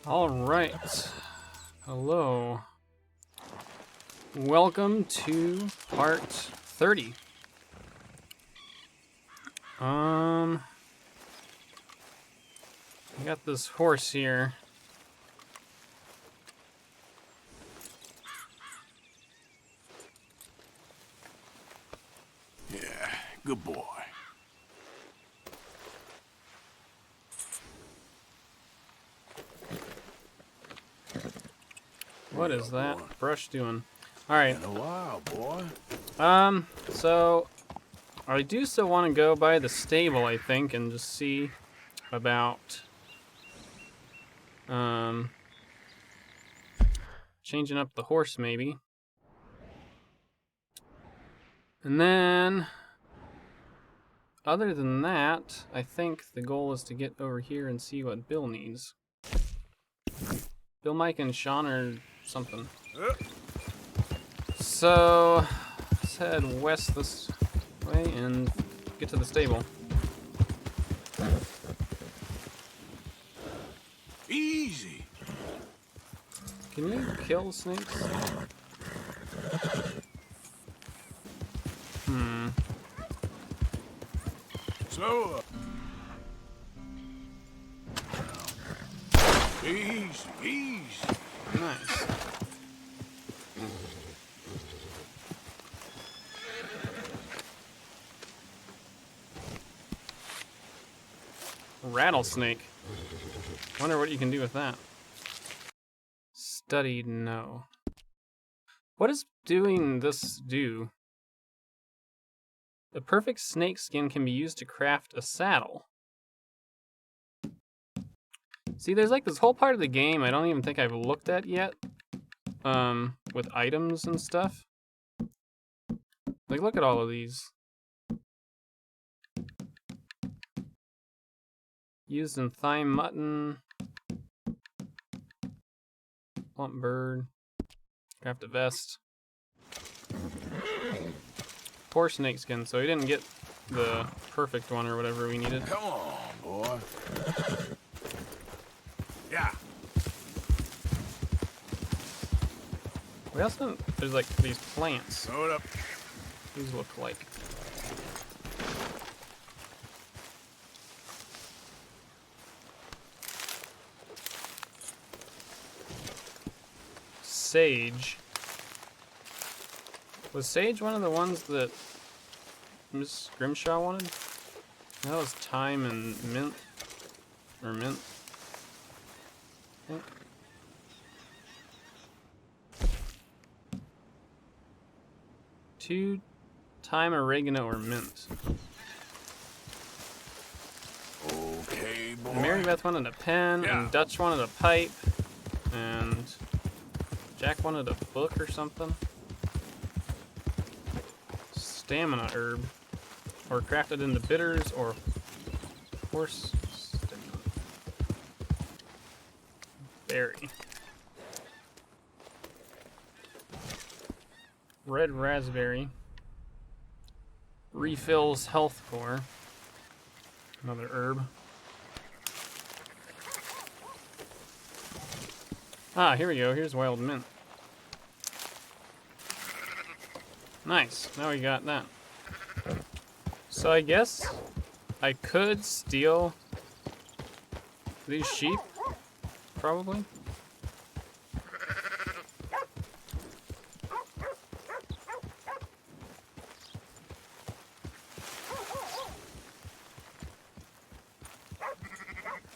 All right. Hello. Welcome to part 30. I got this horse here. Yeah, good boy. What is that brush doing? All right. Been a while, boy. So I do still want to go by the stable, I think, and just see about changing up the horse maybe. And then other than that, I think the goal is to get over here and see what Bill needs. Bill, Mike, and Sean or something. So let's head west this way and get to the stable. Easy. Can you kill snakes? Slow up. Easy, easy. Nice. Rattlesnake. Wonder what you can do with that. Studied, no. What does doing this do? The perfect snake skin can be used to craft a saddle. See, there's like this whole part of the game I don't even think I've looked at yet. With items and stuff. Like, look at all of these. Used in thigh mutton. Plump bird. Craft a vest. Poor snake skin, so he didn't get the perfect one or whatever we needed. Come on, boy. Yeah. We also, there's like these plants. Throw it up. These look like. Sage. Was sage one of the ones that Miss Grimshaw wanted? That was thyme and mint. Or mint. I think. Two thyme, oregano, or mint. Okay, boy. Mary Beth wanted a pen, Yeah. and Dutch wanted a pipe, and Jack wanted a book or something. Stamina herb. Or crafted into bitters, or horse stamina. Berry. Red raspberry. Refills health core. Another herb. Ah, here we go. Here's wild mint. Nice. Now we got that. So I guess I could steal these sheep, probably.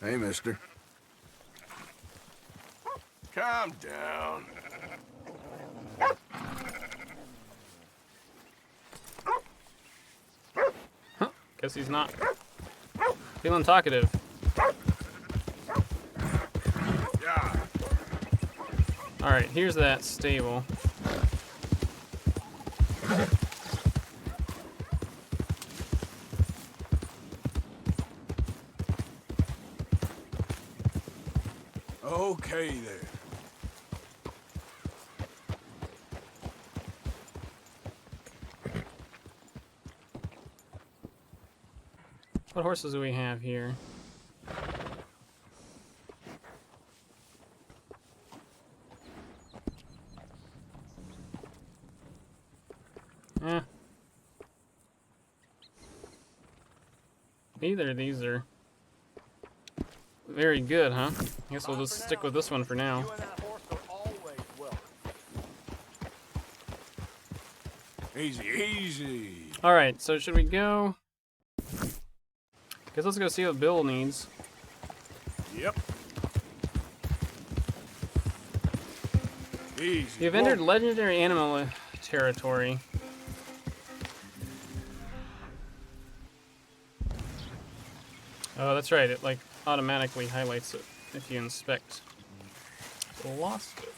Hey, mister. Calm down. Huh, guess he's not feeling talkative. Yeah. Alright, here's that stable. Okay there. What horses do we have here? Either of these are very good, huh? I guess we'll just stick with this one for now. You and that horse are always welcome. Easy, easy. Alright, so should we go? Guess let's go see what Bill needs. Yep. Easy. You've entered legendary animal territory. Oh, that's right. It like automatically highlights it if you inspect. Lost it.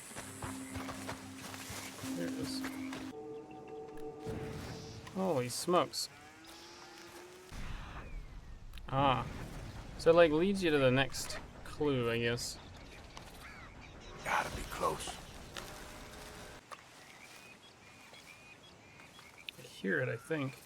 There it is. Holy smokes. Ah. So it like leads you to the next clue, I guess. Gotta be close. I hear it, I think.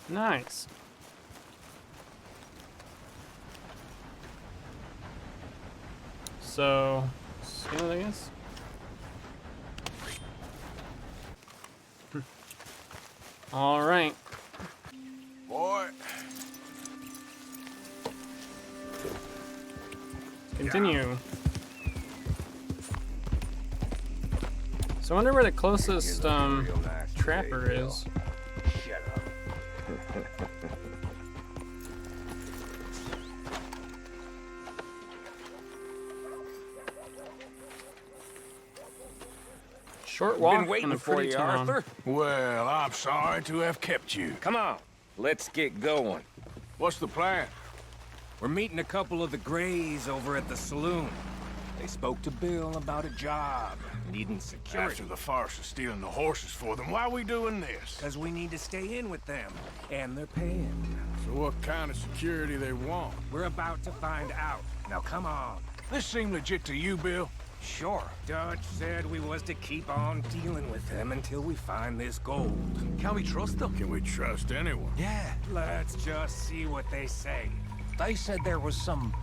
Nice. So, skin it, I guess. All right. Boy. Continue. So I wonder where the closest trapper is. Shut up. Short walk Been waiting and a for pretty you, town. Arthur. Well, I'm sorry to have kept you. Come on, let's get going. What's the plan? We're meeting a couple of the Greys over at the saloon. They spoke to Bill about a job, needing security. After the farce of stealing the horses for them, why are we doing this? Because we need to stay in with them, and they're paying. So what kind of security they want? We're about to find out. Now come on. This seem legit to you, Bill? Sure. Dutch said we was to keep on dealing with them until we find this gold. Can we trust them? Can we trust anyone? Yeah. Let's just see what they say. They said there was some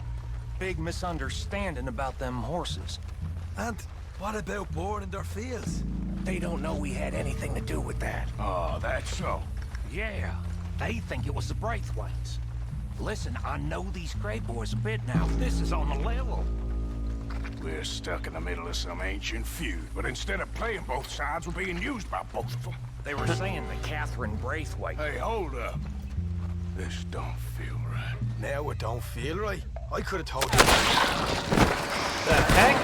big misunderstanding about them horses. And what about boarding their fields? They don't know we had anything to do with that. Oh, that's so. Yeah, they think it was the Brathwaites. Listen, I know these Grey boys a bit now. This is on the level. We're stuck in the middle of some ancient feud, but instead of playing both sides, we're being used by both of them. They were saying that Catherine Brathwaite... Hey, hold up. This don't feel right. Now it don't feel right. I could have told you. The heck?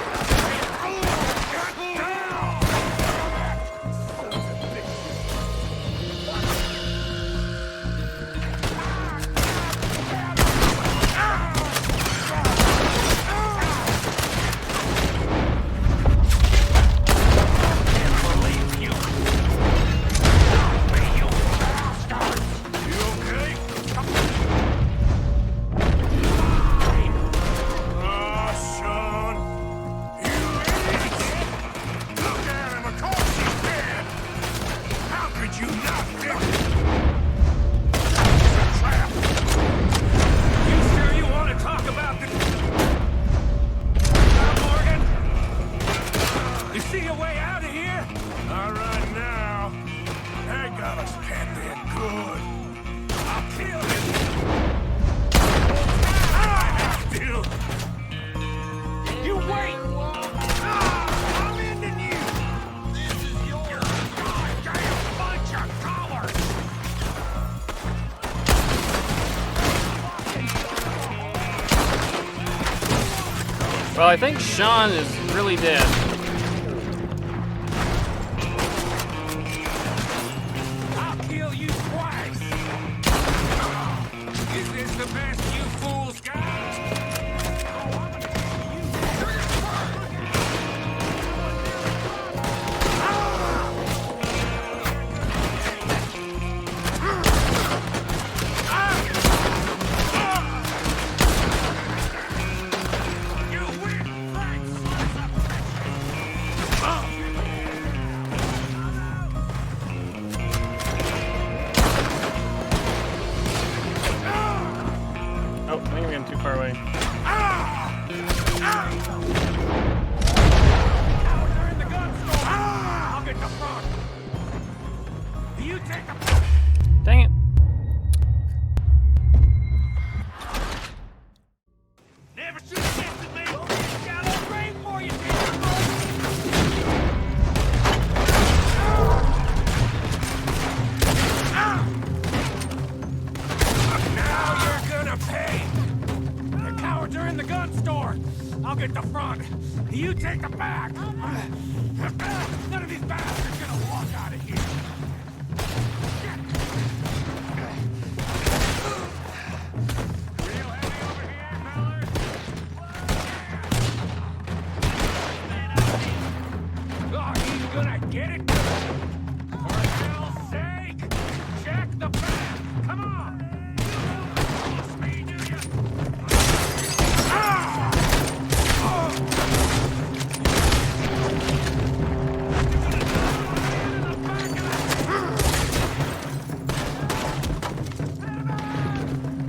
Well, I think Sean is really dead. I'll kill you twice! Is this the best you fools got? You take the... Dang it. Never should have tested me! Shallow grave for you, Now you're gonna pay! The cowards are in the gun store! I'll get the front. You take the back! None of these bastards are gonna walk out of here! Real heavy over here, fellas? Oh, he's gonna get it? For hell's sake! Check the back! Come on! Lost me, do you?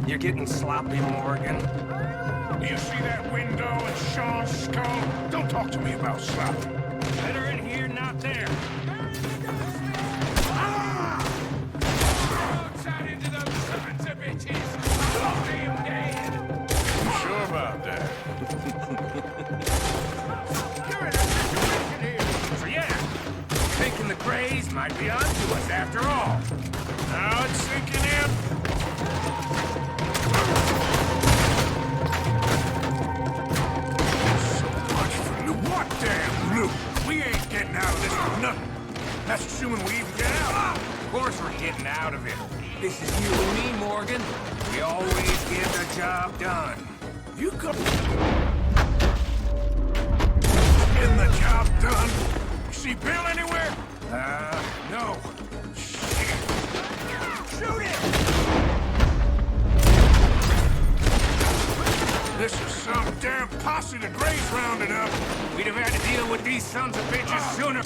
You're getting sloppy, Morgan. You see that window and Sean's skull? Don't talk to me about slap. Better in here, not there. Outside into those sons of bitches. All damn dead. You sure about that? You're in a situation here. So yeah, thinking the Greys might be onto us after all. Now it's sinking in. So much for loot. What damn loot? We ain't getting out of this with nothing. That's assuming we even get out. Of course we're getting out of it. This is you and me, Morgan. We always get the job done. You come... Getting the job done? You see Bill anywhere? No. Shit. Shoot him! This is some damn posse the Greys rounded up. We'd have had to deal with these sons of bitches sooner.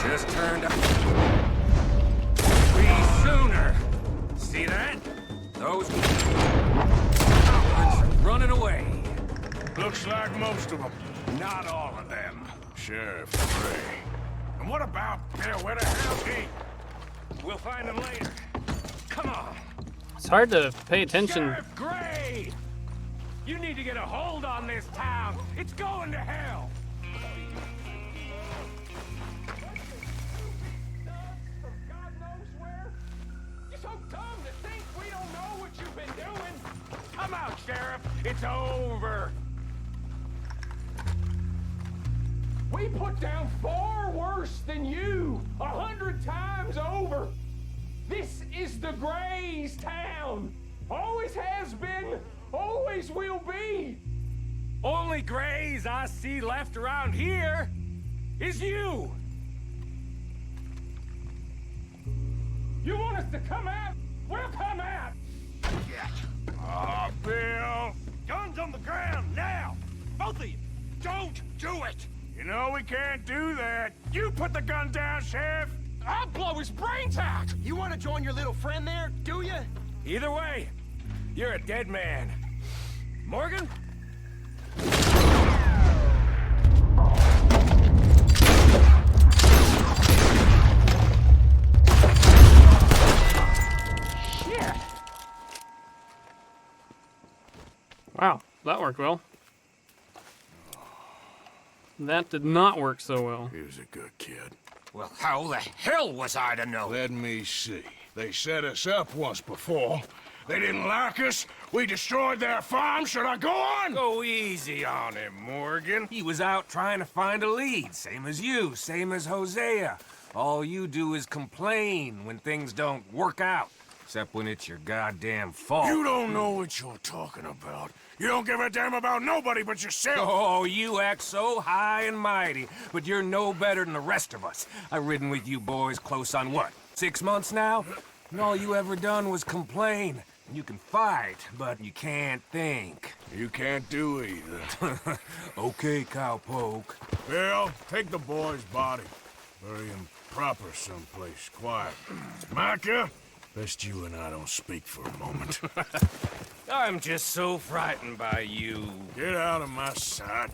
Just turned up. Sooner. See that? Those cowards are running away. Looks like most of them. Not all of them. Sheriff Gray. And what about Bill? Where the hell's he? We'll find them later. Come on. It's hard to pay attention. Sheriff Gray! You need to get a hold on this town. It's going to hell. So dumb to think we don't know what you've been doing. Come out, Sheriff. It's over. We put down far worse than you, 100 times over. This is the Greys' town. Always has been, always will be. Only Greys I see left around here is you. You want us to come out? We'll come out! Ah, Bill. Guns on the ground, now! Both of you! Don't do it! You know we can't do that. You put the gun down, Sheriff. I'll blow his brains out! You want to join your little friend there, do you? Either way, you're a dead man. Morgan? Shit! Wow, that worked well. That did not work so well. He was a good kid. Well, how the hell was I to know? Let me see. They set us up once before. They didn't like us. We destroyed their farm. Should I go on? Go easy on him, Morgan. He was out trying to find a lead, same as you, same as Hosea. All you do is complain when things don't work out, except when it's your goddamn fault. You don't know what you're talking about. You don't give a damn about nobody but yourself. Oh, you act so high and mighty, but you're no better than the rest of us. I've ridden with you boys close on what, 6 months now? And all you ever done was complain. You can fight, but you can't think. You can't do either. Okay, cowpoke. Bill, take the boy's body. Bury him proper someplace quiet. Micha, best you and I don't speak for a moment. I'm just so frightened by you. Get out of my sight,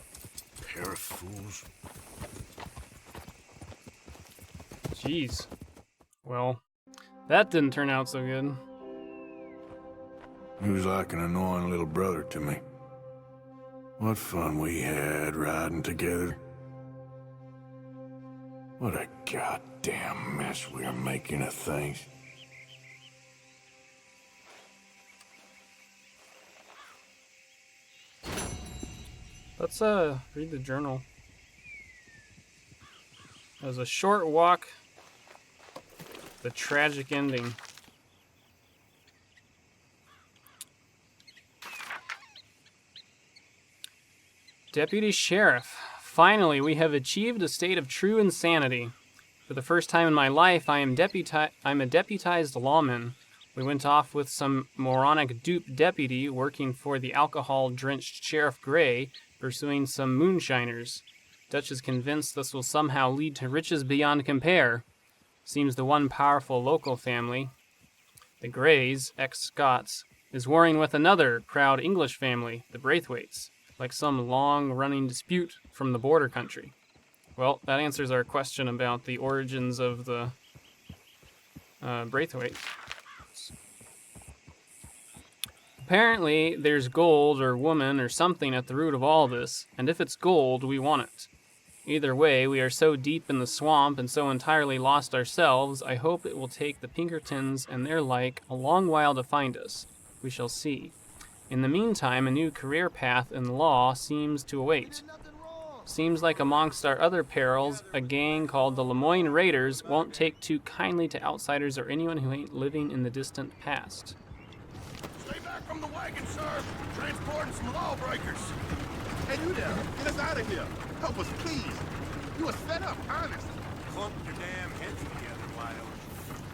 pair of fools. Jeez. Well, that didn't turn out so good. He was like an annoying little brother to me. What fun we had riding together. What a goddamn mess we are making of things. Let's read the journal. It was a short walk. The tragic ending. Deputy Sheriff, finally we have achieved a state of true insanity. For the first time in my life, I'm a deputized lawman. We went off with some moronic dupe deputy working for the alcohol-drenched Sheriff Gray, pursuing some moonshiners. Dutch is convinced this will somehow lead to riches beyond compare. Seems the one powerful local family, the Grays, ex-Scots, is warring with another proud English family, the Brathwaites, like some long-running dispute from the border country. Well, that answers our question about the origins of the Brathwaites. Apparently, there's gold or woman or something at the root of all this, and if it's gold, we want it. Either way, we are so deep in the swamp and so entirely lost ourselves, I hope it will take the Pinkertons and their like a long while to find us. We shall see. In the meantime, a new career path in law seems to await. Seems like amongst our other perils, a gang called the Lemoyne Raiders won't take too kindly to outsiders or anyone who ain't living in the distant past. Stay back from the wagon, sir. Transporting some lawbreakers. Hey, you there. Get us out of here. Help us, please. You are set up, honest. Clump your damn heads together, Wild.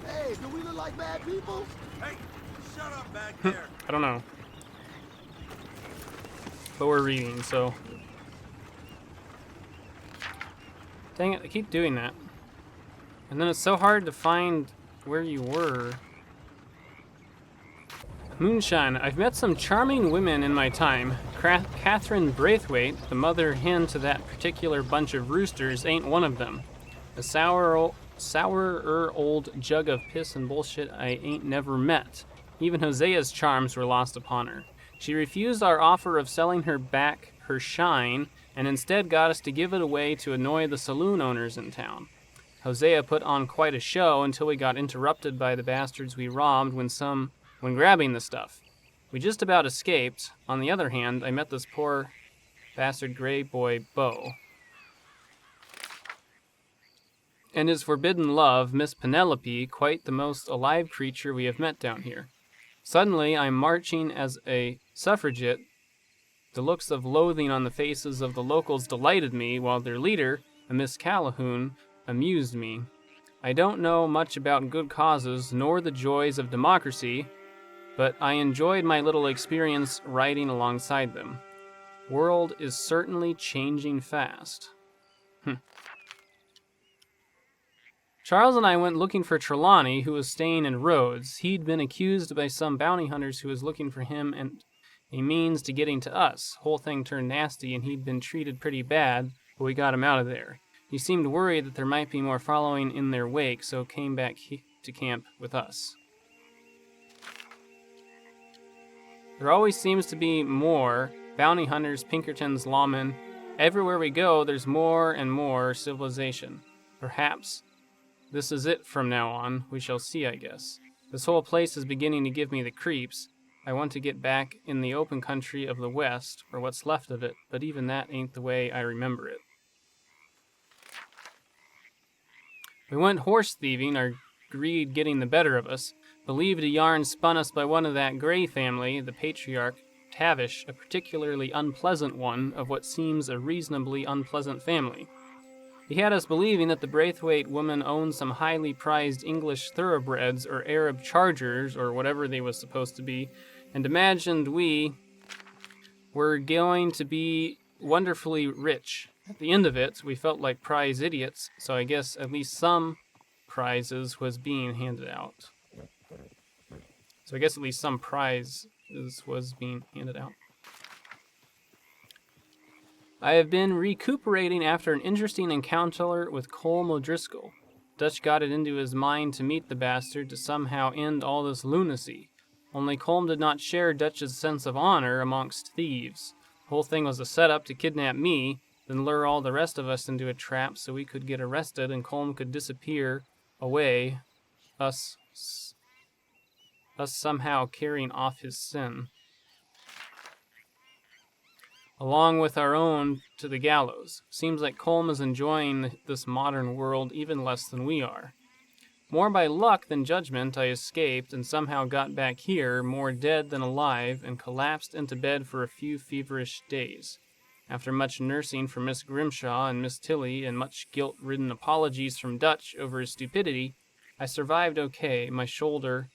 Hey, do we look like bad people? Hey, shut up back there. I don't know. But we're reading, so... Dang it, I keep doing that. And then it's so hard to find where you were. Moonshine. I've met some charming women in my time. Catherine Brathwaite, the mother hen to that particular bunch of roosters, ain't one of them. A sourer old jug of piss and bullshit I ain't never met. Even Hosea's charms were lost upon her. She refused our offer of selling her back her shine, and instead got us to give it away to annoy the saloon owners in town. Hosea put on quite a show until we got interrupted by the bastards we robbed when grabbing the stuff. We just about escaped. On the other hand, I met this poor bastard gray boy, Beau. And his forbidden love, Miss Penelope, quite the most alive creature we have met down here. Suddenly, I'm marching as a suffragette. The looks of loathing on the faces of the locals delighted me, while their leader, a Miss Calhoun, amused me. I don't know much about good causes, nor the joys of democracy, but I enjoyed my little experience riding alongside them. World is certainly changing fast. Charles and I went looking for Trelawney, who was staying in Rhodes. He'd been accused by some bounty hunters who was looking for him and a means to getting to us. Whole thing turned nasty, and he'd been treated pretty bad, but we got him out of there. He seemed worried that there might be more following in their wake, so came back to camp with us. There always seems to be more. Bounty hunters, Pinkertons, lawmen. Everywhere we go, there's more and more civilization. Perhaps this is it from now on. We shall see, I guess. This whole place is beginning to give me the creeps. I want to get back in the open country of the West, or what's left of it, but even that ain't the way I remember it. We went horse thieving, our greed getting the better of us. Believed a yarn spun us by one of that Gray family, the patriarch, Tavish, a particularly unpleasant one of what seems a reasonably unpleasant family. He had us believing that the Brathwaite woman owned some highly prized English thoroughbreds or Arab chargers or whatever they was supposed to be, and imagined we were going to be wonderfully rich. At the end of it, we felt like prize idiots, so I guess at least some prizes was being handed out. So I guess at least some prizes was being handed out. I have been recuperating after an interesting encounter with Colm O'Driscoll. Dutch got it into his mind to meet the bastard to somehow end all this lunacy. Only Colm did not share Dutch's sense of honor amongst thieves. The whole thing was a setup to kidnap me, then lure all the rest of us into a trap so we could get arrested and Colm could disappear away, us somehow carrying off his sin, along with our own to the gallows. Seems like Colm is enjoying this modern world even less than we are. More by luck than judgment, I escaped and somehow got back here, more dead than alive, and collapsed into bed for a few feverish days. After much nursing from Miss Grimshaw and Miss Tilly, and much guilt-ridden apologies from Dutch over his stupidity, I survived okay. My shoulder,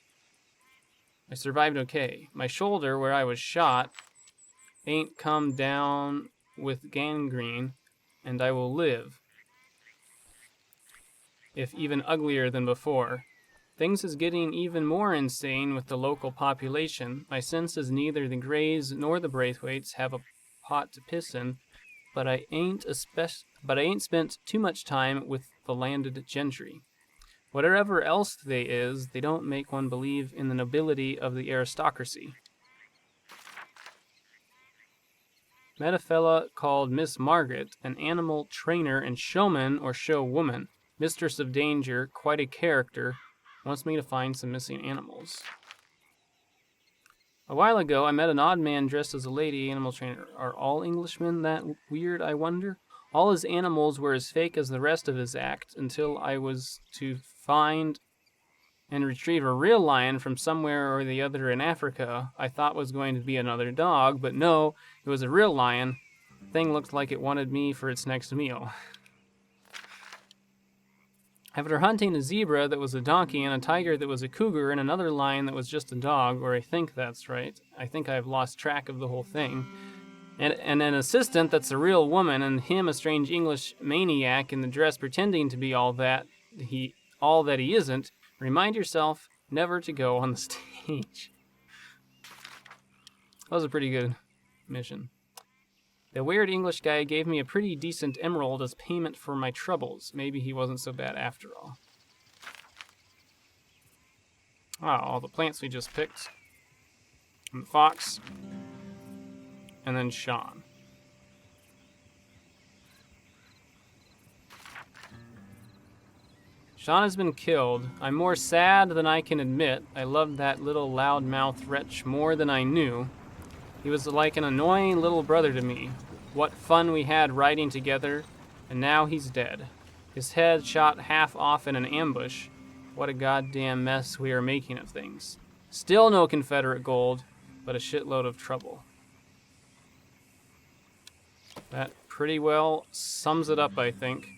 where I was shot, ain't come down with gangrene, and I will live, if even uglier than before. Things is getting even more insane with the local population. My sense is neither the Greys nor the Brathwaites have a pot to piss in, but I ain't spent too much time with the landed gentry. Whatever else they is, they don't make one believe in the nobility of the aristocracy. Met a fella called Miss Margaret, an animal trainer and showman or showwoman, mistress of danger, quite a character, wants me to find some missing animals. A while ago, I met an odd man dressed as a lady animal trainer. Are all Englishmen that weird, I wonder? All his animals were as fake as the rest of his act until I was to find and retrieve a real lion from somewhere or the other in Africa. I thought was going to be another dog, but no, it was a real lion. The thing looked like it wanted me for its next meal. After hunting a zebra that was a donkey and a tiger that was a cougar and another lion that was just a dog, or I think that's right. I think I've lost track of the whole thing. And an assistant that's a real woman, and him a strange English maniac in the dress pretending to be all that he isn't. Remind yourself never to go on the stage. That was a pretty good mission. The weird English guy gave me a pretty decent emerald as payment for my troubles. Maybe he wasn't so bad after all. Wow, all the plants we just picked. And the fox. And then Sean. Sean has been killed. I'm more sad than I can admit. I loved that little loudmouth wretch more than I knew. He was like an annoying little brother to me. What fun we had riding together, and now he's dead. His head shot half off in an ambush. What a goddamn mess we are making of things. Still no Confederate gold, but a shitload of trouble. That pretty well sums it up, I think.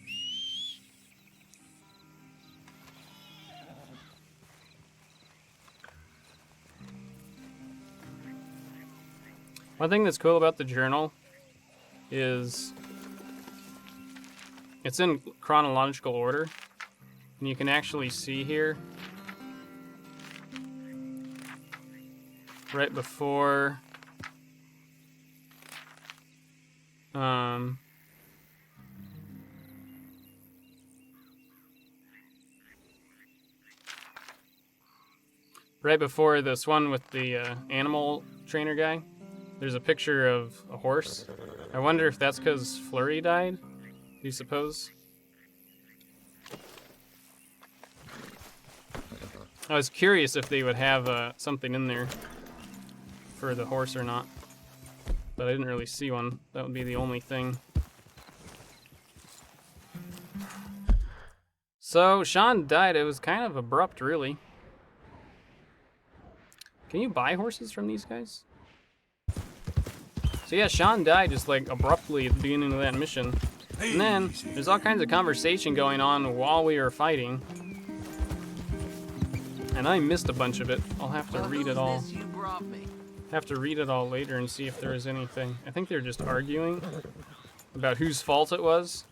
One thing that's cool about the journal is it's in chronological order, and you can actually see here right before this one with the animal trainer guy. There's a picture of a horse. I wonder if that's because Flurry died? Do you suppose? I was curious if they would have something in there for the horse or not. But I didn't really see one. That would be the only thing. So, Sean died. It was kind of abrupt, really. Can you buy horses from these guys? So yeah, Sean died just like abruptly at the beginning of that mission. And then there's all kinds of conversation going on while we were fighting. And I missed a bunch of it. I'll have to read it all. Have to read it all later and see if there is anything. I think they're just arguing about whose fault it was.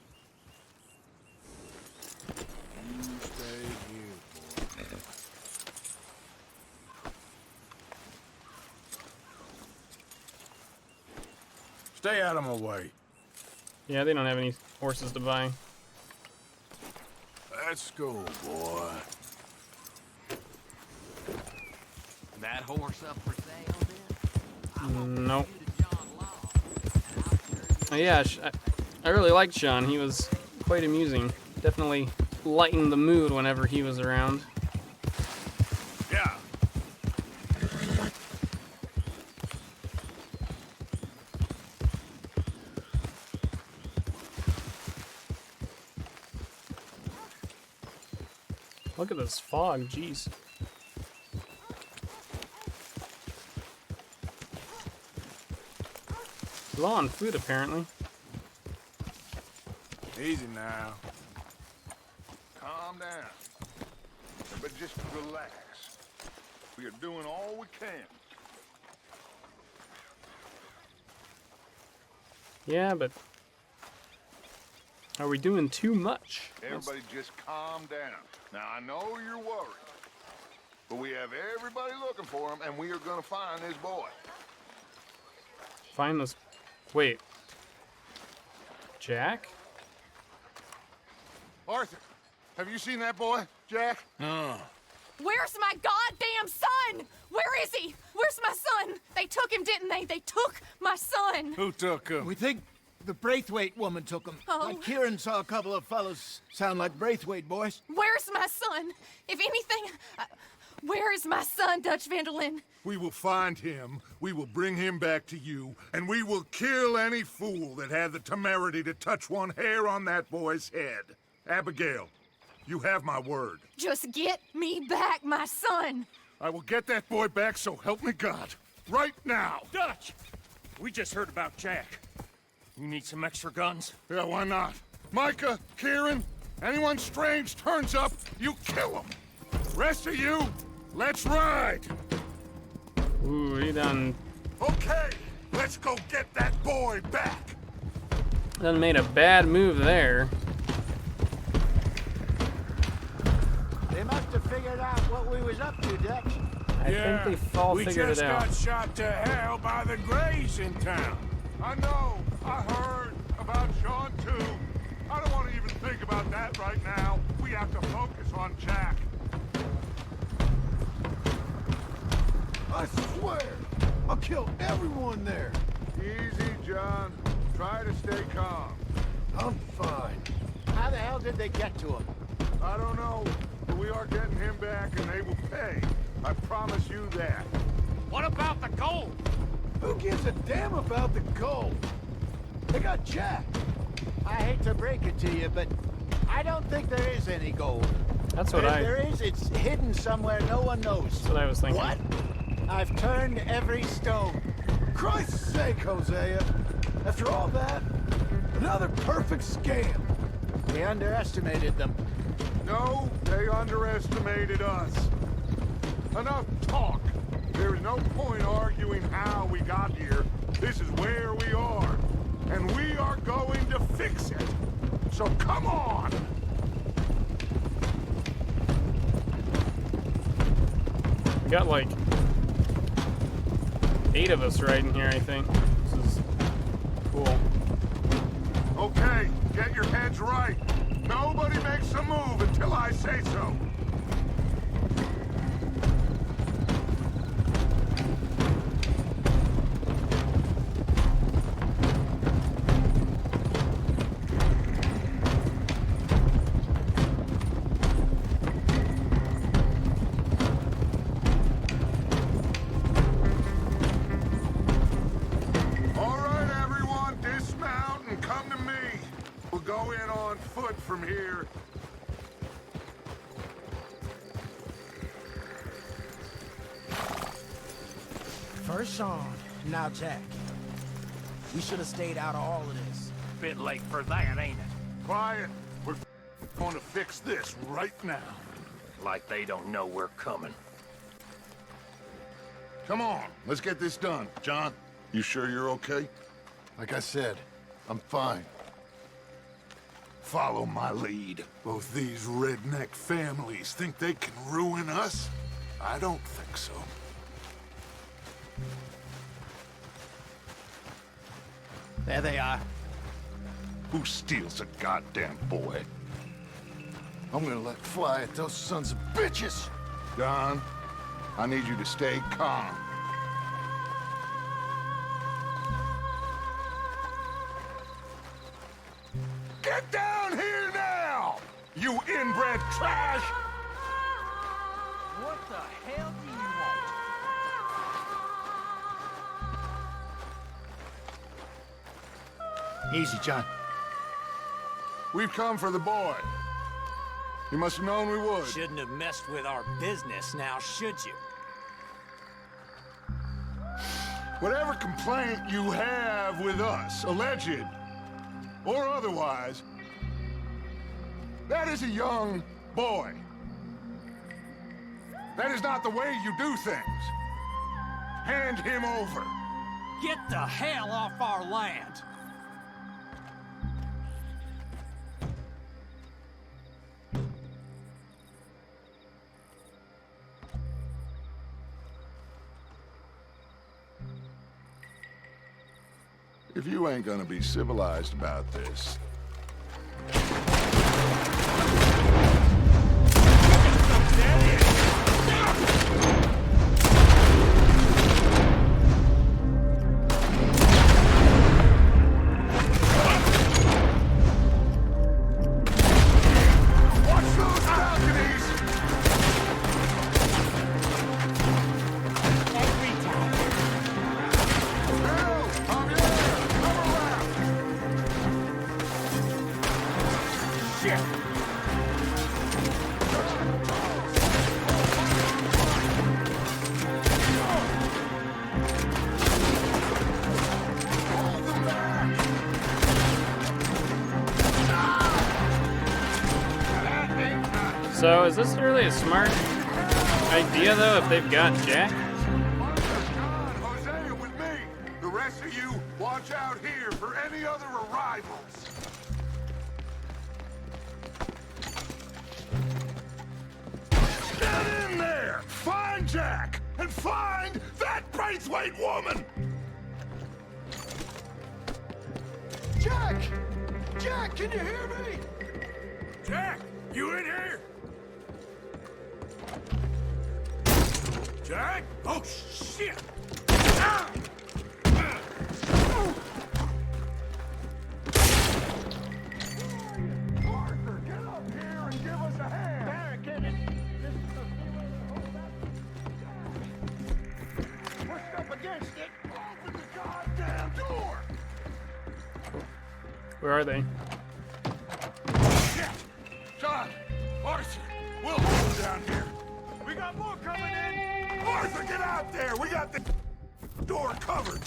Stay out of my way. Yeah, they don't have any horses to buy. Let's go, boy. That horse up for sale, then? Nope. Yeah, I really liked Sean. He was quite amusing. Definitely lightened the mood whenever he was around. Yeah. Look at this fog, jeez. Low on food, apparently. Easy now. Calm down. But just relax. We are doing all we can. Yeah, but are we doing too much? Everybody just calm down. Now, I know you're worried, but we have everybody looking for him, and we are gonna find this boy. Find this. Wait. Jack? Arthur, have you seen that boy, Jack? No. Where's my goddamn son? Where is he? Where's my son? They took him, didn't they? They took my son. Who took him? We think the Brathwaite woman took him. Oh. Kieran saw a couple of fellows sound like Brathwaite boys. Where's my son? If anything, where is my son, Dutch Vanderlyn? We will find him, we will bring him back to you, and we will kill any fool that had the temerity to touch one hair on that boy's head. Abigail, you have my word. Just get me back, my son. I will get that boy back, so help me God. Right now. Dutch! We just heard about Jack. You need some extra guns? Yeah, why not? Micha, Kieran, anyone strange turns up, you kill him. Rest of you, let's ride. Ooh, he done Okay, let's go get that boy back. made a bad move there. They must have figured out what we was up to, Dutch. I think they all figured it out. We just got shot to hell by the Greys in town. I know. I heard about Sean, too. I don't want to even think about that right now. We have to focus on Jack. I swear, I'll kill everyone there. Easy, John. Try to stay calm. I'm fine. How the hell did they get to him? I don't know, but we are getting him back and they will pay. I promise you that. What about the gold? Who gives a damn about the gold? They got Jack. I hate to break it to you, but I don't think there is any gold. That's what But if I. there is, it's hidden somewhere no one knows. That's what I was thinking. What? I've turned every stone. Christ's sake, Hosea. After all that, another perfect scam. We underestimated them. No, they underestimated us. Enough talk. There is no point arguing how we got here. This is where we are. And we are going to fix it. So come on! We got like 8 of us right in here, I think. This is cool. Okay, get your heads right. Nobody makes a move until I say so. All right, everyone, dismount and come to me. We'll go in on foot from here. First Sean, now Jack. We should have stayed out of all of this. Bit late for that, ain't it? Quiet. We're going to fix this right now. Like they don't know we're coming. Come on, let's get this done. John, you sure you're okay? Like I said, I'm fine. Follow my lead. Both these redneck families think they can ruin us? I don't think so. There they are. Who steals a goddamn boy? I'm gonna let fly at those sons of bitches. Don, I need you to stay calm. Get down here now, you inbred trash! What the hell do you want? Easy, John. We've come for the boy. You must have known we would. Shouldn't have messed with our business now, should you? Whatever complaint you have with us, alleged or otherwise, that is a young boy. That is not the way you do things. Hand him over. Get the hell off our land! If you ain't gonna be civilized about this, So, is this really a smart idea, though, if they've got Jack? John, Hosea with me. The rest of you, watch out here for any other arrivals. Get in there! Find Jack! And find that Brathwaite woman! Jack! Jack, can you hear me? Jack, you in here? Jack? Oh, shit! Ah! Arthur, get up here and give us a hand! Pushed up against it! Open the goddamn door! Where are they? Shit! John! Arthur! We'll hold them down here! We got more coming in! Arthur, get out there! We got the door covered!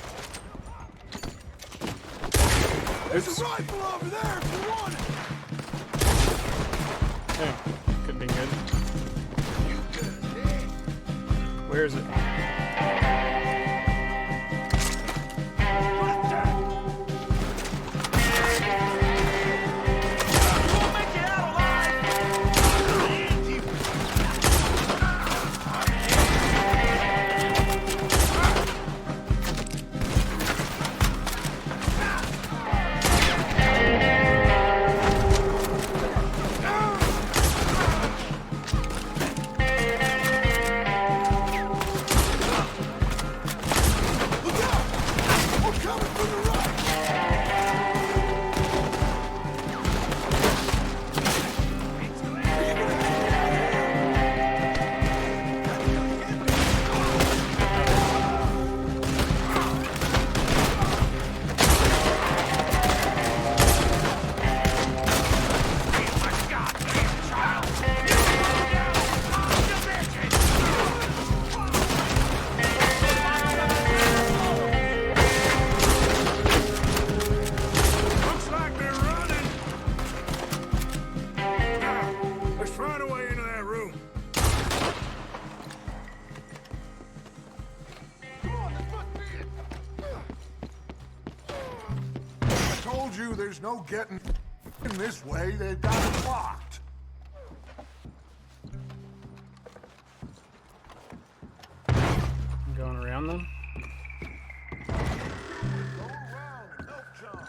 There's a rifle over there if you want it! Yeah, could be good. Where is it? There's no getting in this way. They've got it locked. Going around them? Go around and help John.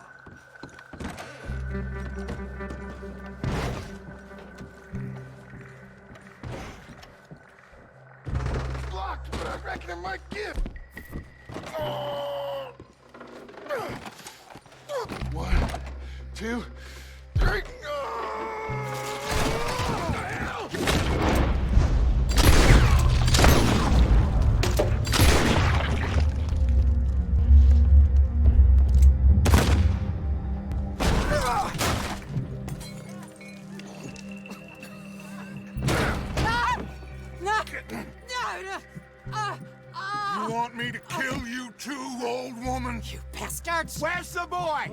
but I reckon it might give. 1, 2, 3. You want me to kill you too, old woman? You bastards! Where's the boy?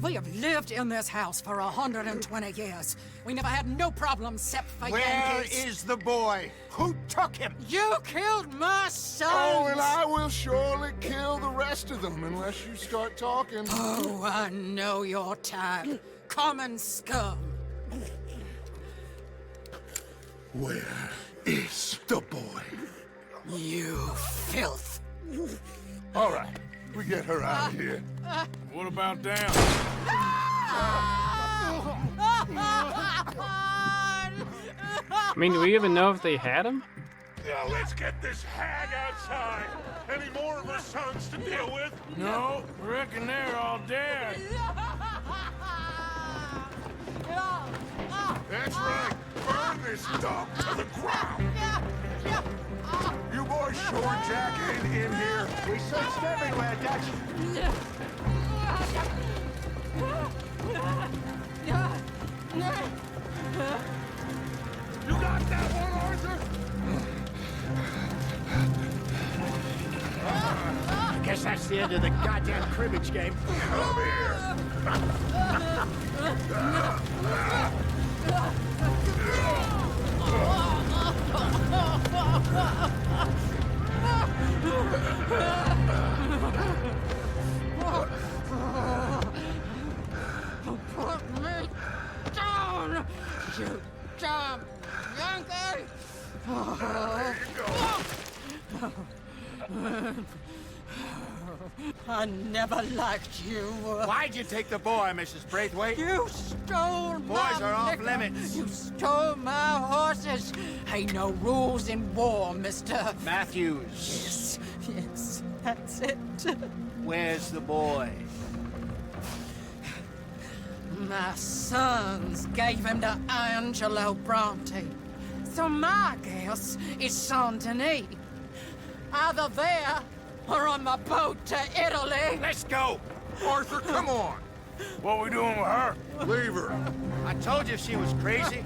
We have lived in this house for 120 years. We never had no problems except for Where Yankees. is the boy? Who took him? You killed my son! Oh, and I will surely kill the rest of them unless you start talking. Oh, I know your type. Common scum. Where is the boy? You filth. All right, we get her out of here. What about them? I mean, do we even know if they had him? Now let's get this hag outside. Any more of her sons to deal with? No, reckon they're all dead. That's right. Burn this dump to the ground. You boys sure Jack ain't in here. We searched everywhere, Dutch. You got that one, Arthur? I guess that's the end of the goddamn cribbage game. Come here. Put me down, you dumb Yankee! There you go. I never liked you. Why'd you take the boy, Mrs. Brathwaite? You stole my Boys are off liquor. limits. You stole my horses. Ain't no rules in war, mister. Matthews. Yes, that's it. Where's the boy? My sons gave him to Angelo Bronte. So my guess is Saint Denis. Either there or on the boat to Italy. Let's go. Arthur, come on. What we doing with her? Leave her. I told you she was crazy.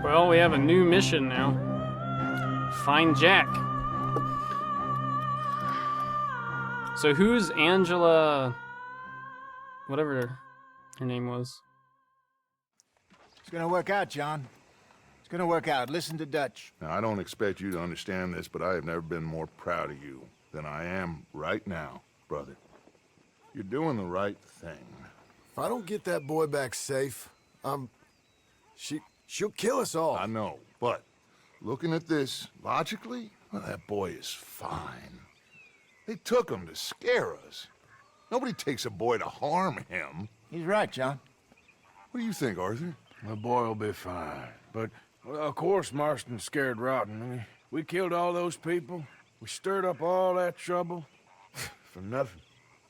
Well, we have a new mission now. Find Jack. So who's Angela... whatever her name was? It's gonna work out, John. It's gonna work out. Listen to Dutch. Now, I don't expect you to understand this, but I have never been more proud of you than I am right now, brother. You're doing the right thing. If I don't get that boy back safe, she'll kill us all. I know, but looking at this logically, well, that boy is fine. They took him to scare us. Nobody takes a boy to harm him. He's right, John. What do you think, Arthur? The boy will be fine. But, well, of course, Marston's scared rotten. I mean, we killed all those people. We stirred up all that trouble. For nothing.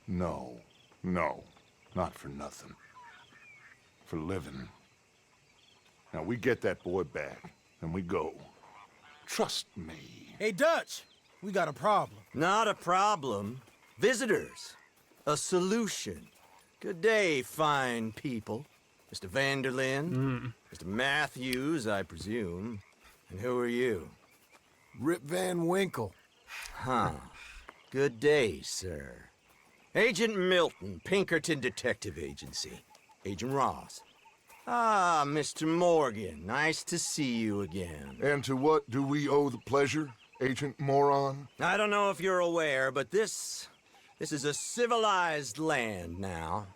No, not for nothing. For living. Now, we get that boy back, and we go. Trust me. Hey, Dutch, we got a problem. Not a problem. Visitors. A solution. Good day, fine people. Mr. Vanderlyn. Mr. Matthews, I presume. And who are you? Rip Van Winkle. Huh. Good day, sir. Agent Milton, Pinkerton Detective Agency. Agent Ross. Ah, Mr. Morgan. Nice to see you again. And to what do we owe the pleasure, Agent Moron? I don't know if you're aware, but this is a civilized land now.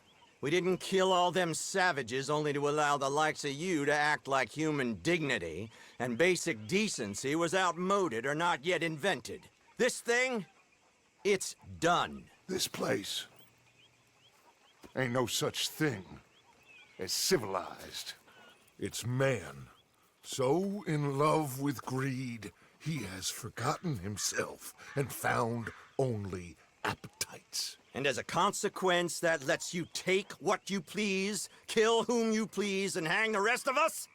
We didn't kill all them savages only to allow the likes of you to act like human dignity, and basic decency was outmoded or not yet invented. This thing, it's done. This place, Ain't no such thing as civilized. It's man, so in love with greed, he has forgotten himself and found only appetites. And as a consequence, that lets you take what you please, kill whom you please, and hang the rest of us?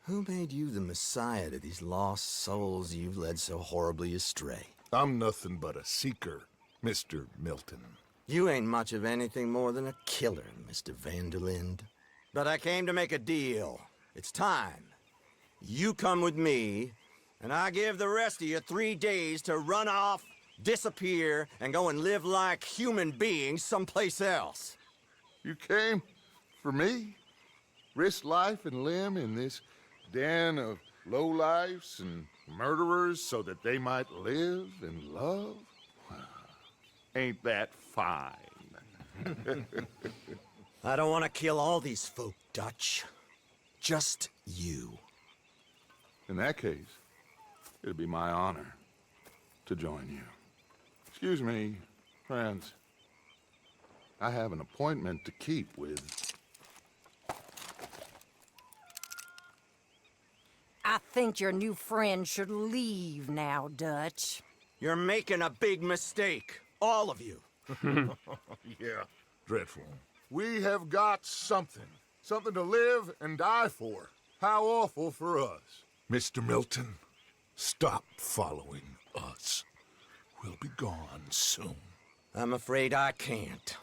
Who made you the messiah to these lost souls you've led so horribly astray? I'm nothing but a seeker, Mr. Milton. You ain't much of anything more than a killer, Mr. Vanderlind. But I came to make a deal. It's time. You come with me, and I give the rest of you 3 days to run off, disappear, and go and live like human beings someplace else. You came for me? Risk life and limb in this den of lowlifes and murderers so that they might live and love? Ain't that fine? I don't want to kill all these folk, Dutch. Just you. In that case, it'd be my honor to join you. Excuse me, friends. I have an appointment to keep with... I think your new friend should leave now, Dutch. You're making a big mistake. All of you. Yeah, dreadful. We have got something. Something to live and die for. How awful for us. Mr. Milton, stop following us. We'll be gone soon. I'm afraid I can't.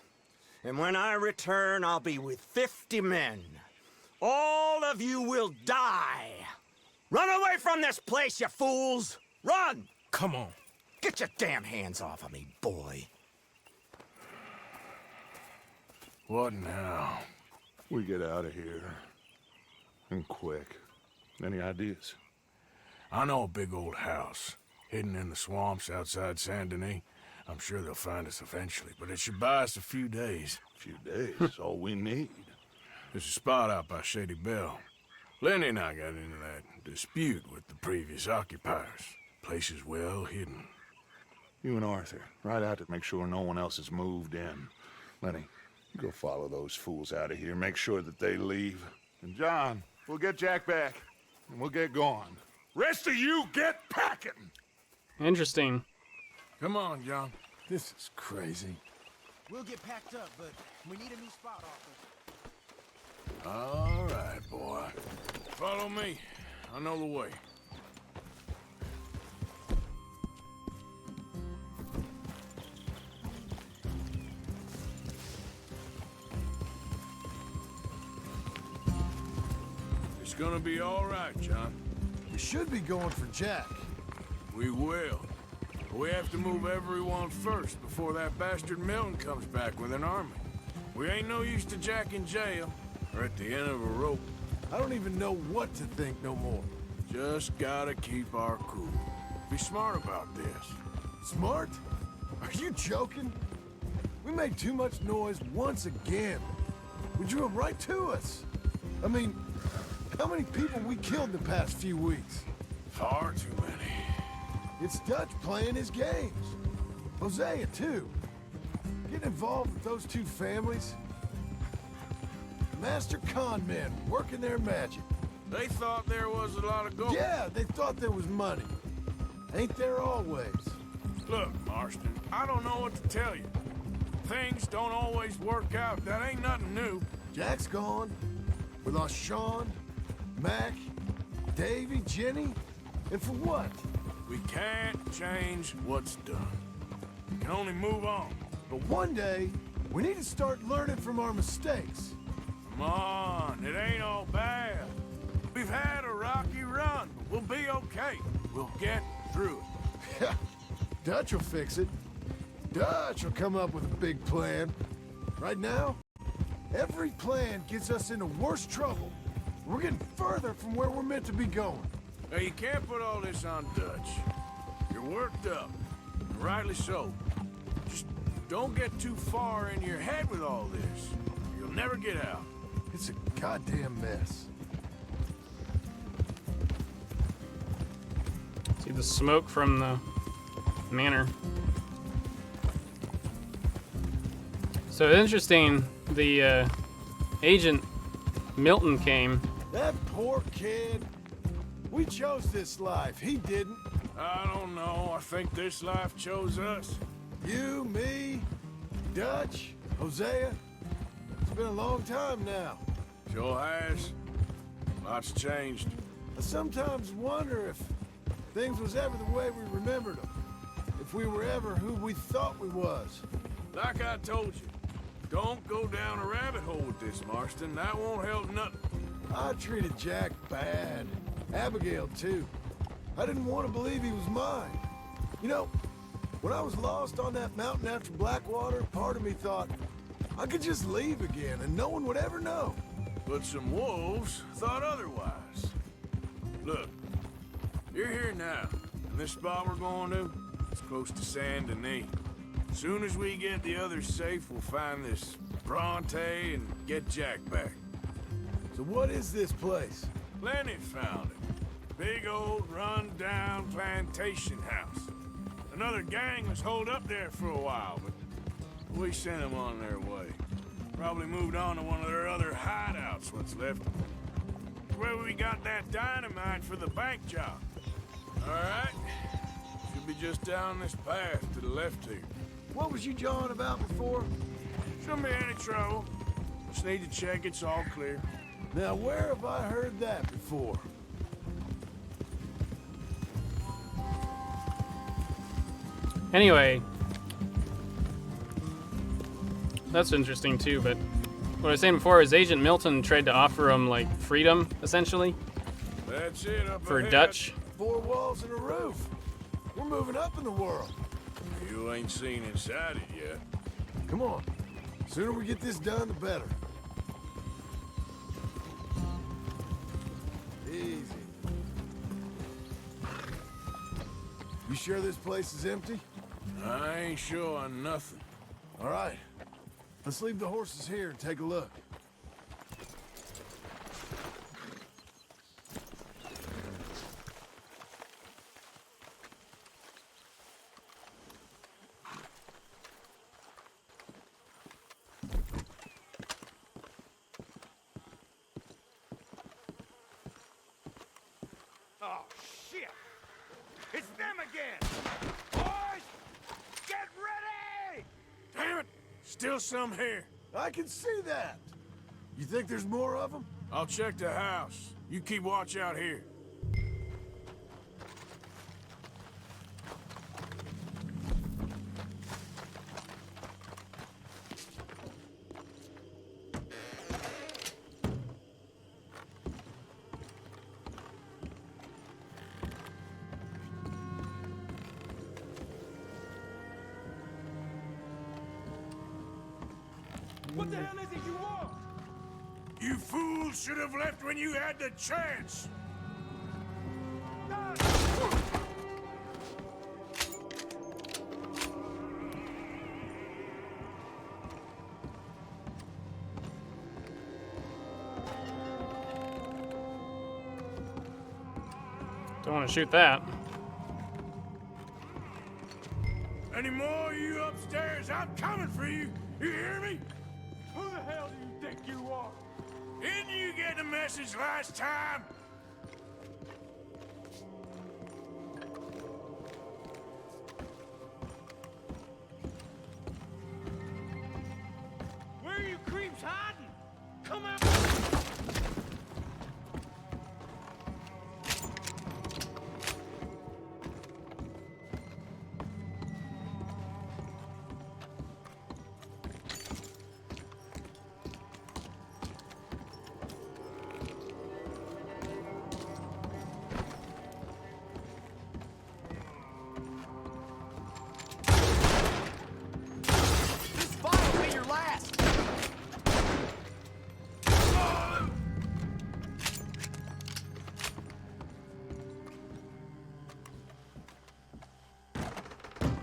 And when I return, I'll be with 50 men. All of you will die. Run away from this place, you fools! Run! Come on. Get your damn hands off of me, boy. What now? We get out of here. And quick. Any ideas? I know a big old house, hidden in the swamps outside Saint Denis. I'm sure they'll find us eventually, but it should buy us a few days. A few days, all we need. There's a spot out by Shady Bell. Lenny and I got into that dispute with the previous occupiers. Place is well hidden. You and Arthur, ride out to make sure no one else has moved in. Lenny, you go follow those fools out of here. Make sure that they leave. And John, we'll get Jack back, and we'll get going. Rest of you, get packing! Interesting. Come on, John. This is crazy. We'll get packed up, but we need a new spot, Arthur. All right, boy. Follow me. I know the way. It's gonna be all right, John. We should be going for Jack. We will. But we have to move everyone first before that bastard Milton comes back with an army. We ain't no use to Jack in jail or at the end of a rope. I don't even know what to think no more. Just gotta keep our cool. Be smart about this. Smart? Are you joking? We made too much noise once again. We drew them right to us. I mean, how many people we killed the past few weeks? Far too many. It's Dutch playing his games. Hosea, too. Getting involved with those two families. Master con men working their magic. They thought there was a lot of gold. Yeah, they thought there was money. Ain't there always? Look, Marston, I don't know what to tell you. Things don't always work out. That ain't nothing new. Jack's gone. We lost Sean, Mac, Davy, Jenny. And for what? We can't change what's done. We can only move on. But one day, we need to start learning from our mistakes. Come on, it ain't all bad. We've had a rocky run, but we'll be okay. We'll get through it. Yeah, Dutch will fix it. Dutch will come up with a big plan. Right now, every plan gets us into worse trouble. We're getting further from where we're meant to be going. Now, you can't put all this on Dutch. You're worked up, and rightly so. Just don't get too far in your head with all this. You'll never get out. It's a goddamn mess. See the smoke from the manor. So interesting, the Agent Milton came. That poor kid. We chose this life. He didn't. I don't know. I think this life chose us. You, me, Dutch, Hosea. It's been a long time now. Sure has. Lots changed. I sometimes wonder if things was ever the way we remembered them. If we were ever who we thought we was. Like I told you, don't go down a rabbit hole with this, Marston. That won't help nothing. I treated Jack bad. Abigail, too. I didn't want to believe he was mine. You know, when I was lost on that mountain after Blackwater, part of me thought I could just leave again and no one would ever know. But some wolves thought otherwise. Look, you're here now, and this spot we're going to, it's close to Saint Denis. As soon as we get the others safe, we'll find this Bronte and get Jack back. So what is this place? Lenny found it. Big old run-down plantation house. Another gang was holed up there for a while, but we sent them on their way. Probably moved on to one of their other hideouts, what's left. Where we got that dynamite for the bank job. All right. Should be just down this path to the left here. What was you jawing about before? Shouldn't be any trouble. Just need to check it's all clear. Now, where have I heard that before? Anyway, that's interesting too, but what I was saying before is Agent Milton tried to offer him, like, freedom, essentially. That's it, up for ahead. Dutch. 4 walls and a roof. We're moving up in the world. You ain't seen inside it yet. Come on. The sooner we get this done, the better. Easy. You sure this place is empty? I ain't sure on nothing. All right. Let's leave the horses here and take a look. Oh, shit! It's them again! Boys! Get ready! Damn it! Still some here. I can see that. You think there's more of them? I'll check the house. You keep watch out here. What the hell is it you want? You fools should have left when you had the chance. Don't want to shoot that. Any more of you upstairs? I'm coming for you. You hear me? Who the hell do you think you are? Didn't you get the message last time? Where are you creeps hiding? Come out! This fight will be your last.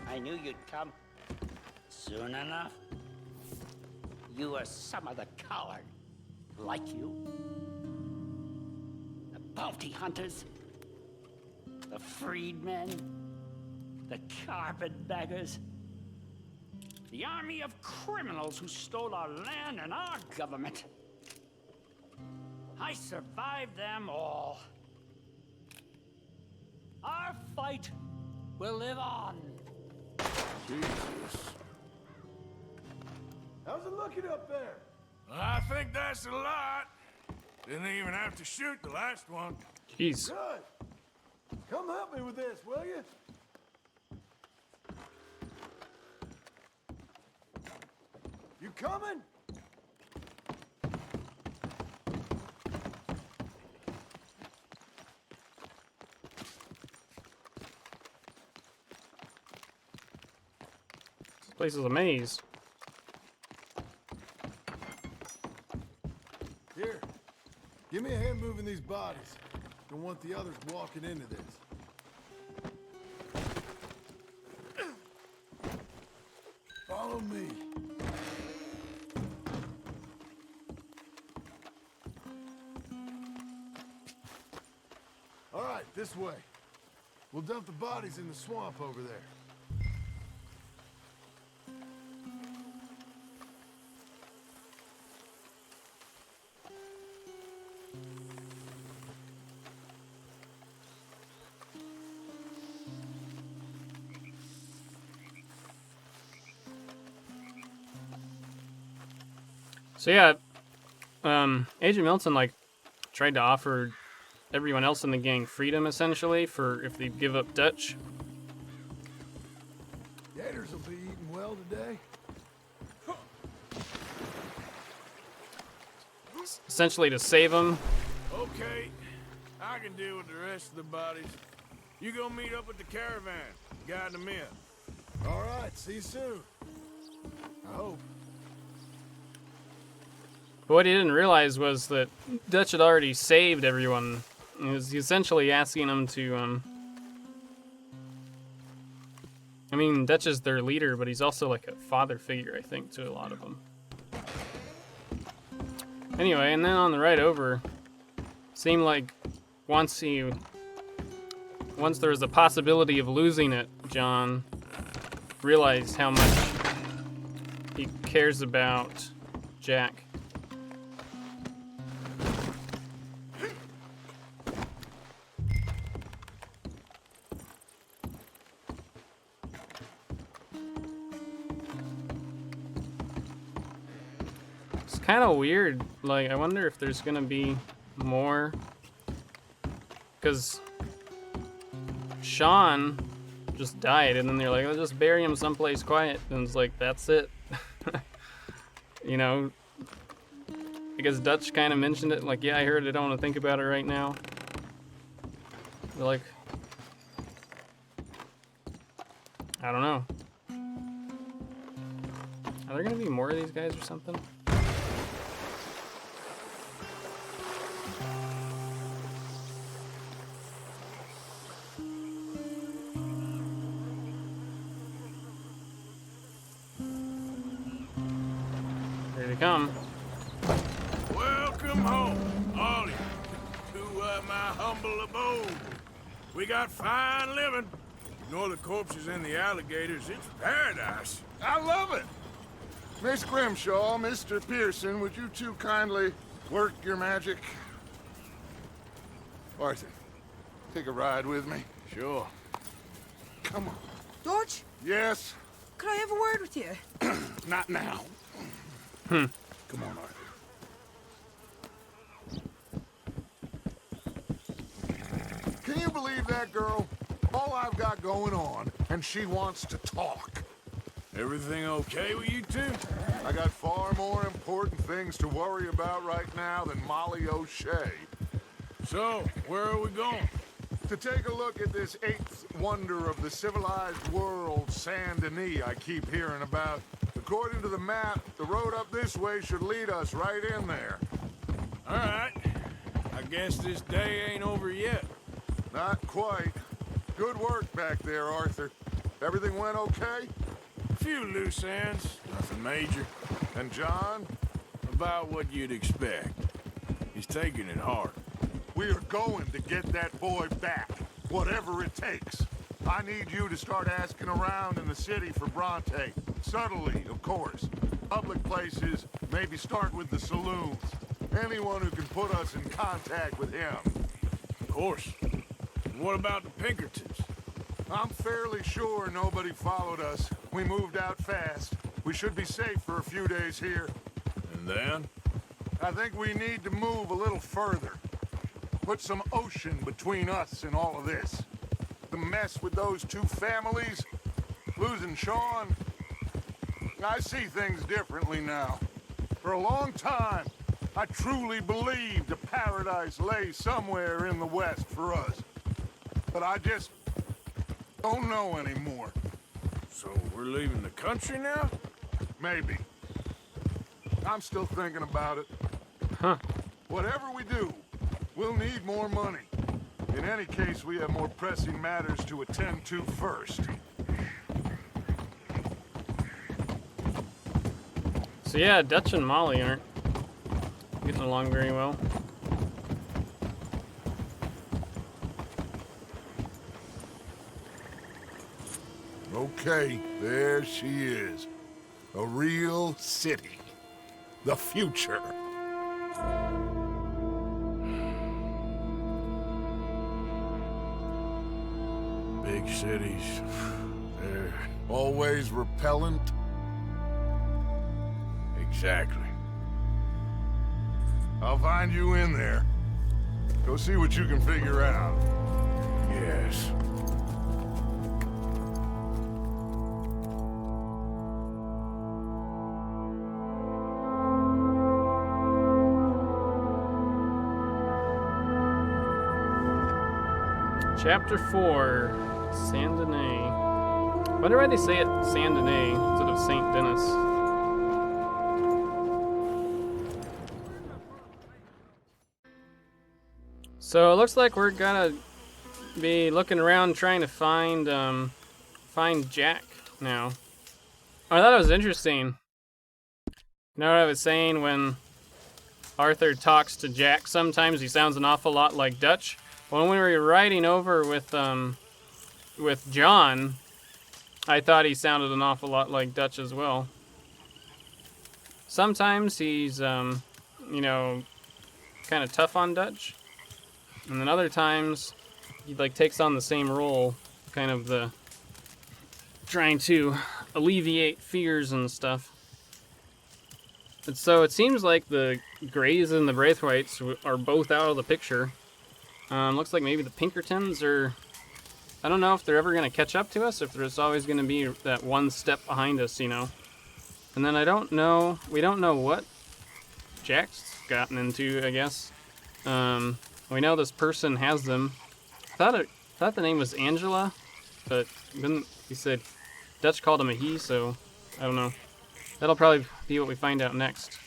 I knew you'd come. Soon enough. You are some of the coward. Like you. The bounty hunters. The freedmen. The carpetbaggers. The army of criminals who stole our land and our government. I survived them all. Our fight will live on. Jesus. How's it looking up there? I think that's a lot. Didn't even have to shoot the last one. Jeez. Good. Come help me with this, will you? You coming? This place is a maze. Here. Give me a hand moving these bodies. Don't want the others walking into this. Follow me. All right, this way. We'll dump the bodies in the swamp over there. So yeah, Agent Milton like tried to offer everyone else in the gang freedom essentially for if they give up Dutch. Gators will be eating well today. Essentially to save them. Okay, I can deal with the rest of the bodies. You go meet up with the caravan, guide them in. All right, see you soon. I hope. But what he didn't realize was that Dutch had already saved everyone. He was essentially asking them to, I mean, Dutch is their leader, but he's also like a father figure, I think, to a lot of them. Anyway, and then on the ride over, seemed like once there was a possibility of losing it, John realized how much he cares about Jack. Kind of weird. Like, I wonder if there's gonna be more, because Sean just died, and then they're like, "Let's just bury him someplace quiet," and it's like, that's it. You know, I guess Dutch kind of mentioned it, like, "Yeah, I heard it. I don't want to think about it right now." They're like, I don't know. Are there gonna be more of these guys or something? Come. Welcome home, all of you, to my humble abode. We got fine living. Ignore the corpses and the alligators. It's paradise. I love it. Miss Grimshaw, Mr. Pearson, would you two kindly work your magic? Arthur, take a ride with me. Sure. Come on. Dodge? Yes? Could I have a word with you? Not now. Come on, Arthur. Can you believe that girl? All I've got going on, and she wants to talk. Everything okay with you two? I got far more important things to worry about right now than Molly O'Shea. So, where are we going? To take a look at this eighth wonder of the civilized world, Saint Denis, I keep hearing about. According to the map, the road up this way should lead us right in there. All right. I guess this day ain't over yet. Not quite. Good work back there, Arthur. Everything went okay? A few loose ends, nothing major. And John? About what you'd expect. He's taking it hard. We are going to get that boy back, whatever it takes. I need you to start asking around in the city for Bronte. Subtly, of course. Public places, maybe start with the saloons. Anyone who can put us in contact with him. Of course. What about the Pinkertons? I'm fairly sure nobody followed us. We moved out fast. We should be safe for a few days here. And then? I think we need to move a little further. Put some ocean between us and all of this. The mess with those two families, losing Sean. I see things differently now. For a long time, I truly believed a paradise lay somewhere in the west for us. But I just don't know anymore. So we're leaving the country now? Maybe. I'm still thinking about it. Huh. Whatever we do, we'll need more money. In any case, we have more pressing matters to attend to first. So yeah, Dutch and Molly aren't getting along very well. Okay, there she is. A real city. The future. Big cities. They're... Always repellent. Exactly. I'll find you in there. Go see what you can figure out. Yes. Chapter 4, Saint Denis. Wonder why they say it Saint Denis instead of Saint Denis. So it looks like we're gonna be looking around trying to find Jack now. I thought it was interesting. You know what I was saying when Arthur talks to Jack? Sometimes he sounds an awful lot like Dutch. When we were riding over with John, I thought he sounded an awful lot like Dutch as well. Sometimes he's, you know, kind of tough on Dutch. And then other times, he like takes on the same role, kind of the trying to alleviate fears and stuff. And so it seems like the Greys and the Brathwaites are both out of the picture. Looks like maybe the Pinkertons are... I don't know if they're ever going to catch up to us, if there's always going to be that one step behind us, you know. And then I don't know... We don't know what Jack's gotten into, I guess. We know this person has them. I thought the name was Angela, but then he said... Dutch called him a he, so I don't know. That'll probably be what we find out next.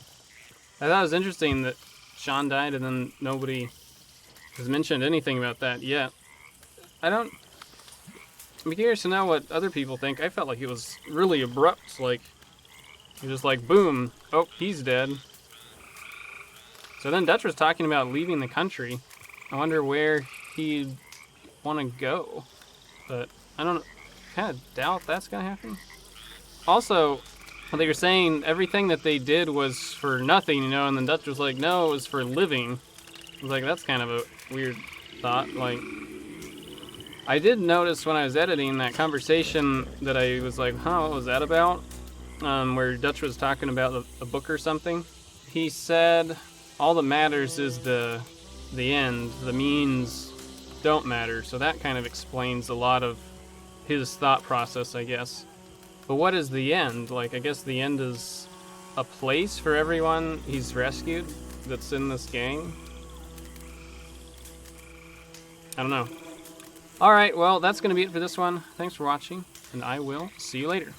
I thought it was interesting that Sean died and then nobody has mentioned anything about that yet. I'm curious to know what other people think. I felt like it was really abrupt, like, it was just like, boom, oh, he's dead. So then Dutch was talking about leaving the country. I wonder where he'd want to go. But, I don't know, kind of doubt that's going to happen. Also, when they were saying everything that they did was for nothing, you know, and then Dutch was like, no, it was for living. I was like, that's kind of a weird thought. Like, I did notice when I was editing that conversation that I was like, huh, what was that about? Where Dutch was talking about a book or something. He said, all that matters is the end. The means don't matter. So that kind of explains a lot of his thought process, I guess. But what is the end? Like, I guess the end is a place for everyone he's rescued that's in this gang. I don't know. Alright, well, that's going to be it for this one. Thanks for watching, and I will see you later.